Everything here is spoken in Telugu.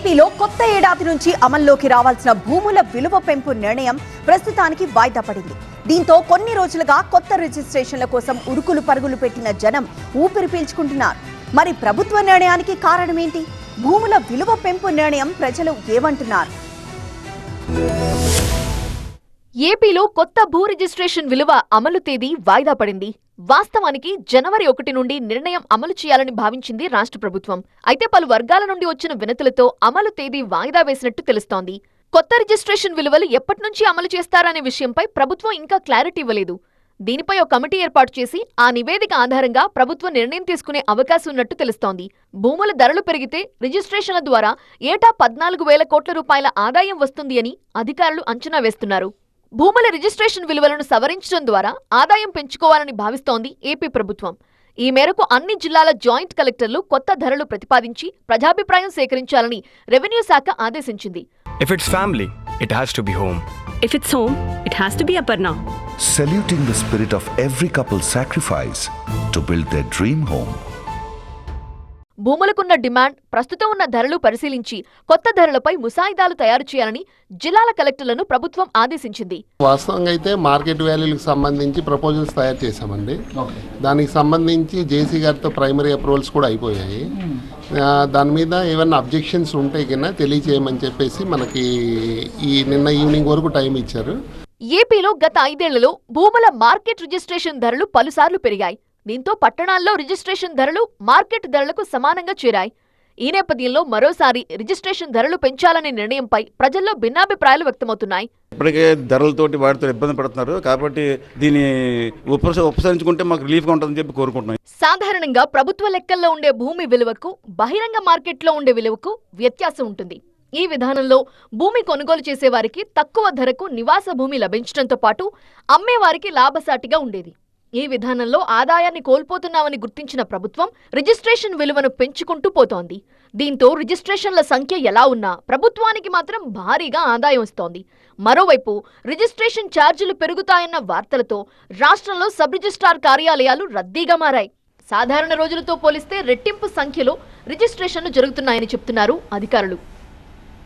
ఏపీలో కొత్త ఏడాది నుంచి అమల్లోకి రావాల్సిన భూముల విలువ పెంపు నిర్ణయం ప్రస్తుతానికి వాయిదా పడింది. దీంతో కొన్ని రోజులుగా కొత్త రిజిస్ట్రేషన్ల కోసం ఉరుకులు పరుగులు పెట్టిన జనం ఊపిరి పీల్చుకుంటున్నారు. మరి ప్రభుత్వ నిర్ణయానికి కారణం ఏంటి? భూముల విలువ పెంపు నిర్ణయం ప్రజలు ఏమంటున్నారు? ఏపీలో కొత్త భూ రిజిస్ట్రేషన్ విలువ అమలు తేదీ వాయిదా పడింది. వాస్తవానికి జనవరి 1 నుండి నిర్ణయం అమలు చేయాలని భావించింది రాష్ట్ర ప్రభుత్వం. అయితే పలు వర్గాల నుండి వచ్చిన వినతులతో అమలు తేదీ వాయిదా వేసినట్టు తెలుస్తోంది. కొత్త రిజిస్ట్రేషన్ విలువలు ఎప్పటి నుంచి అమలు చేస్తారనే విషయంపై ప్రభుత్వం ఇంకా క్లారిటీ ఇవ్వలేదు. దీనిపై ఒక కమిటీ ఏర్పాటు చేసి ఆ నివేదిక ఆధారంగా ప్రభుత్వం నిర్ణయం తీసుకునే అవకాశం ఉన్నట్టు తెలుస్తోంది. భూముల ధరలు పెరిగితే రిజిస్ట్రేషన్ల ద్వారా ఏటా 14,000 కోట్ల రూపాయల ఆదాయం వస్తుంది అని అధికారులు అంచనా వేస్తున్నారు. భూముల రిజిస్ట్రేషన్ విలువలను సవరించడం ద్వారా ఆదాయం పెంచుకోవాలని భావిస్తోంది ఏపీ ప్రభుత్వం. ఈ మేరకు అన్ని జిల్లాల జాయింట్ కలెక్టర్లు కొత్త ధరలు ప్రతిపాదించి ప్రజాభిప్రాయం సేకరించాలని రెవెన్యూ శాఖ ఆదేశించింది. If it's family, it has to be home. If it's home, it has to be Aparna. Saluting the spirit of every couple's sacrifice to build their dream home. భూములకున్న డిమాండ్, ప్రస్తుతం ఉన్న ధరలు పరిశీలించి కొత్త ధరలపై ముసాయిదాలు తయారు చేయాలని జిల్లాల కలెక్టర్లను ప్రభుత్వం ఆదేశించింది. వాస్తవంగా అయితే మార్కెట్ వాల్యూలకు సంబంధించి ప్రపోజల్స్ తయారు చేశామండి. దానికి సంబంధించి జేసీ గారితో ప్రైమరీ అప్రూవల్స్ కూడా అయిపోయాయి. దాని మీద ఏమన్నా అబ్జెక్షన్స్ ఉంటే కన్నా తెలియచేయమని చెప్పేసి మనకి నిన్న ఈవినింగ్ వరకు టైం ఇచ్చారు. ఏపీలో గత 5 ఏళ్లలో భూముల మార్కెట్ రిజిస్ట్రేషన్ ధరలు పలుసార్లు పెరిగాయి. దీంతో పట్టణాల్లో రిజిస్ట్రేషన్ ధరలు మార్కెట్ ధరలకు సమానంగా చేరాయి. ఈ నేపథ్యంలో మరోసారి రిజిస్ట్రేషన్ ధరలు పెంచాలనే నిర్ణయంపై ప్రజల్లో భిన్నాభిప్రాయాలు వ్యక్తమవుతున్నాయి. ఇప్పటికే ధరలతోటి వాటితో ఇబ్బంది పడుతున్నారు కాబట్టి దీన్ని ఉపసరించుకుంటే మాకు రిలీఫ్గా ఉంటుందని చెప్పి కోరుకుంటున్నాం. సాధారణంగా ప్రభుత్వ లెక్కల్లో ఉండే భూమి విలువకు బహిరంగ మార్కెట్లో ఉండే విలువకు వ్యత్యాసం ఉంటుంది. ఈ విధానంలో భూమి కొనుగోలు చేసేవారికి తక్కువ ధరకు నివాస భూమి లభించడంతో పాటు అమ్మేవారికి లాభసాటిగా ఉండేది. ఈ విధానంలో ఆదాయాన్ని కోల్పోతున్నామని గుర్తించిన ప్రభుత్వం రిజిస్ట్రేషన్ విలువను పెంచుకుంటూ పోతోంది. దీంతో రిజిస్ట్రేషన్ల సంఖ్య ఎలా ఉన్నా ప్రభుత్వానికి మాత్రం భారీగా ఆదాయం వస్తోంది. మరోవైపు రిజిస్ట్రేషన్ ఛార్జీలు పెరుగుతాయన్న వార్తలతో రాష్ట్రంలో సబ్ రిజిస్ట్రార్ కార్యాలయాలు రద్దీగా మారాయి. సాధారణ రోజులతో పోలిస్తే రెట్టింపు సంఖ్యలో రిజిస్ట్రేషన్లు జరుగుతున్నాయని చెప్తున్నారు అధికారులు.